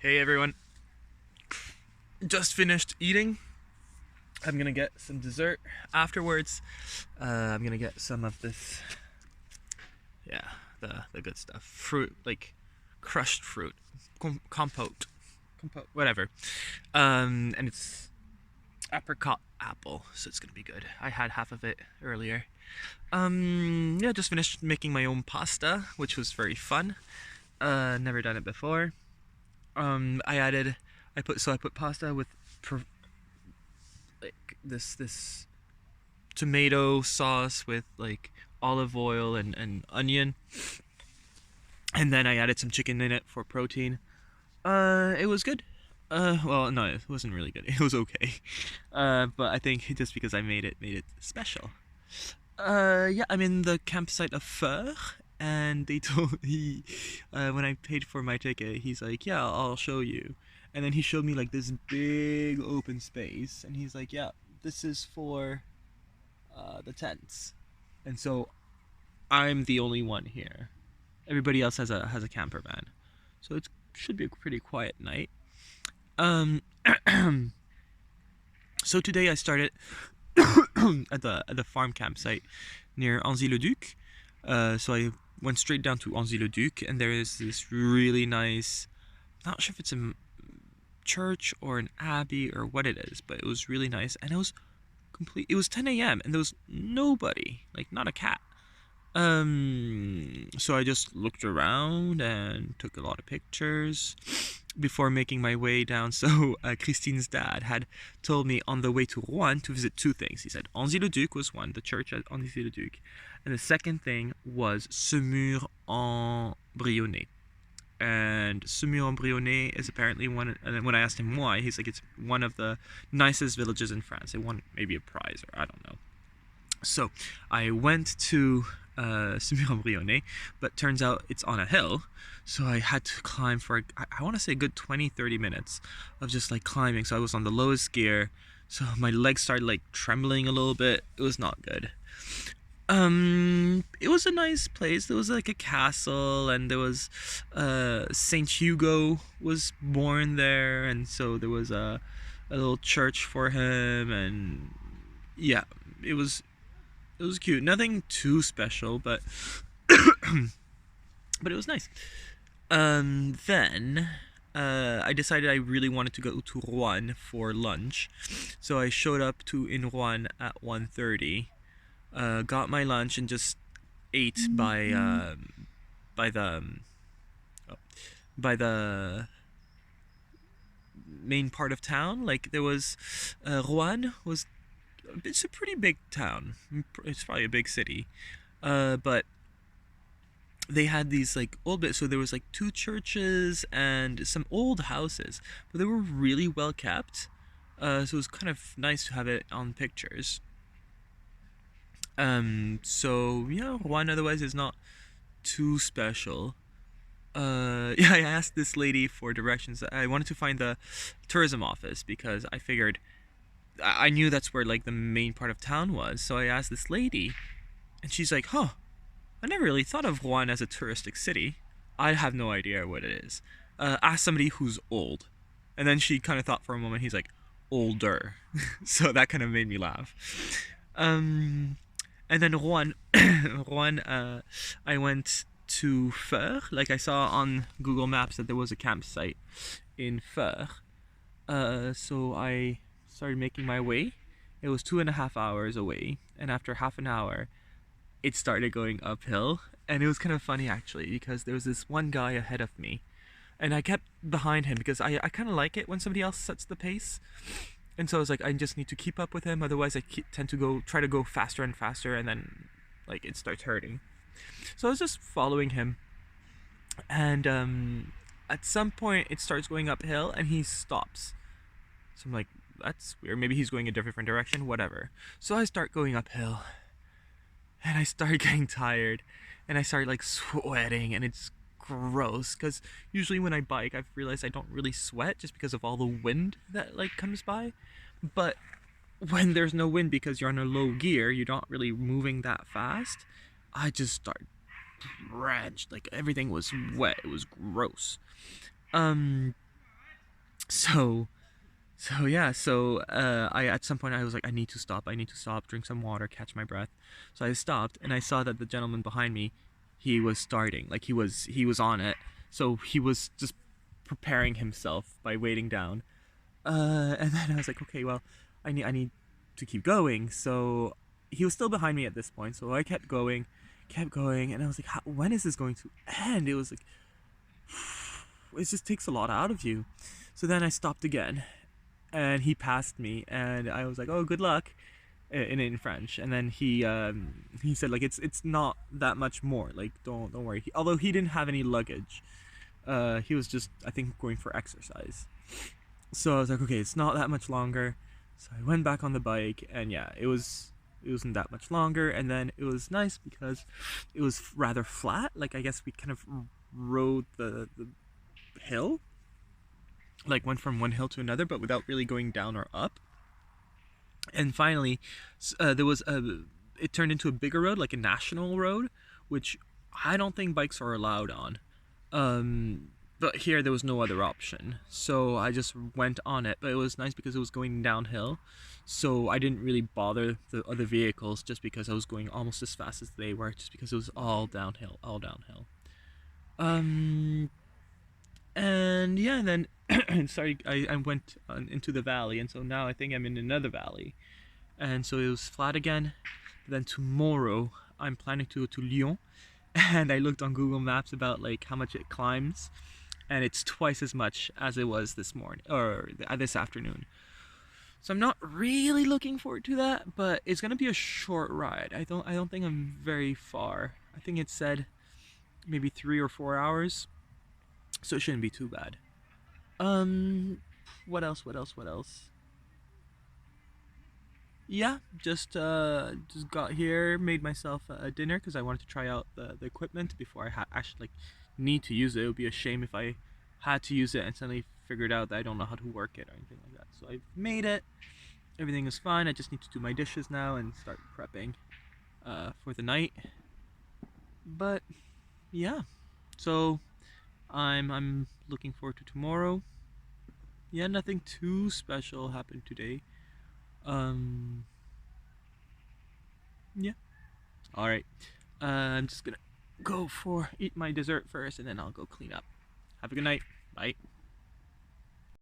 Hey everyone, just finished eating. I'm gonna get some dessert afterwards. I'm gonna get some of this, yeah, the good stuff. Fruit, like crushed fruit, compote, whatever. And it's apricot apple, so it's gonna be good. I had half of it earlier. Yeah, just finished making my own pasta, which was very fun. Never done it before. I put pasta with like this tomato sauce with like olive oil and onion, and then I added some chicken in it for protein. It was good. Well, no, it wasn't really good. It was okay. But I think just because I made it special. Yeah, I'm in the campsite of Feurs, and they told he, when I paid for my ticket, he's like, "Yeah, I'll show you," and then he showed me like this big open space, and he's like, "Yeah, this is for the tents," and so I'm the only one here. Everybody else has a camper van, so it should be a pretty quiet night. Um, so today I started at the farm campsite near Anzy-le-Duc. So I went straight down to Anzy-le-Duc, and there is this really nice. Not sure if it's a church or an abbey or what it is, but it was really nice, and it was complete. It was 10 a.m. and there was nobody, like not a cat. So I just looked around and took a lot of pictures before making my way down. So Christine's dad had told me on the way to Rouen to visit two things. He said Anzy-le-Duc was one, the church at Anzy-le-Duc, and the second thing was Semur-en-Brionnais. And Semur-en-Brionnais is apparently one. And when I asked him why, he's like, it's one of the nicest villages in France. It won maybe a prize, or I don't know. So I went to Semur-en-Brionnais, but turns out it's on a hill, so I had to climb for I want to say a good 20-30 minutes of just like climbing. So I was on the lowest gear, so my legs started like trembling a little bit. It was not good. It was a nice place. There was like a castle, and there was Saint Hugo was born there, and so there was a little church for him, and yeah, it was it was cute. Nothing too special, but but it was nice. Then I decided I really wanted to go to Rouen for lunch, so I showed up to in Rouen at 1:30. Got my lunch and just ate by the oh, by the main part of town. Like there was Rouen was it's a pretty big town. It's probably a big city, but they had these like old bits. So there was like two churches and some old houses, but they were really well kept. So it was kind of nice to have it on pictures. So yeah, Rouen otherwise is not too special. Yeah, I asked this lady for directions. I wanted to find the tourism office because I figured I knew that's where like the main part of town was. So I asked this lady, and she's like, "Huh, I never really thought of Rouen as a touristic city. I have no idea what it is." Ask somebody who's old, and then she kind of thought for a moment. He's like, older, so that kind of made me laugh. Um, and then Rouen, Rouen. I went to Feurs. Like I saw on Google Maps that there was a campsite in Feurs. So I started making my way. It was 2.5 hours away, and after half an hour, it started going uphill. And it was kind of funny actually because there was this one guy ahead of me, and I kept behind him because I kind of like it when somebody else sets the pace. And so I was like, I just need to keep up with him, otherwise tend to try to go faster and faster, and then like it starts hurting. So I was just following him, and at some point it starts going uphill, and he stops. So I'm like, that's weird. Maybe he's going a different direction. Whatever. So I start going uphill, and I start getting tired, and I start like sweating, and it's gross because usually when I bike I've realized I don't really sweat just because of all the wind that like comes by, but when there's no wind because you're on a low gear, you're not really moving that fast. I just start drenched, like everything was wet. It was gross. um So I at some point I was like, I need to stop. I need to stop, drink some water, catch my breath. So I stopped, and I saw that the gentleman behind me, he was starting, like he was on it. So he was just preparing himself by waiting down. And then I was like, okay, well, I need to keep going. So he was still behind me at this point. So I kept going, and I was like, when is this going to end? It was like, it just takes a lot out of you. So then I stopped again, and he passed me, and I was like, oh, good luck, in French. And then he said, like, it's not that much more, like, don't worry. Although he didn't have any luggage, he was just, I think, going for exercise. So I was like, okay, it's not that much longer. So I went back on the bike, and yeah, it wasn't that much longer. And then it was nice because it was rather flat. Like, I guess we kind of rode the hill, like went from one hill to another, but without really going down or up. And finally, there was a. It turned into a bigger road, like a national road, which I don't think bikes are allowed on. But here there was no other option, so I just went on it. But it was nice because it was going downhill, so I didn't really bother the other vehicles just because I was going almost as fast as they were, just because it was all downhill, all downhill. Um, and yeah, and then sorry, I went into the valley, and so now I think I'm in another valley, and so it was flat again. Then tomorrow I'm planning to go to Lyon, and I looked on Google Maps about like how much it climbs, and it's twice as much as it was this morning or this afternoon. So I'm not really looking forward to that, but it's gonna be a short ride. I don't think I'm very far. I think it said maybe 3 or 4 hours, so it shouldn't be too bad. Um, what else? What else? What else? Yeah, just got here, made myself a dinner because I wanted to try out the equipment before actually like need to use it. It would be a shame if I had to use it and suddenly figured out that I don't know how to work it or anything like that. So I made it. Everything is fine. I just need to do my dishes now and start prepping for the night. But yeah, so I'm looking forward to tomorrow. Yeah, nothing too special happened today. Um, yeah. All right. I'm just gonna go for eat my dessert first, and then I'll go clean up. Have a good night. Bye.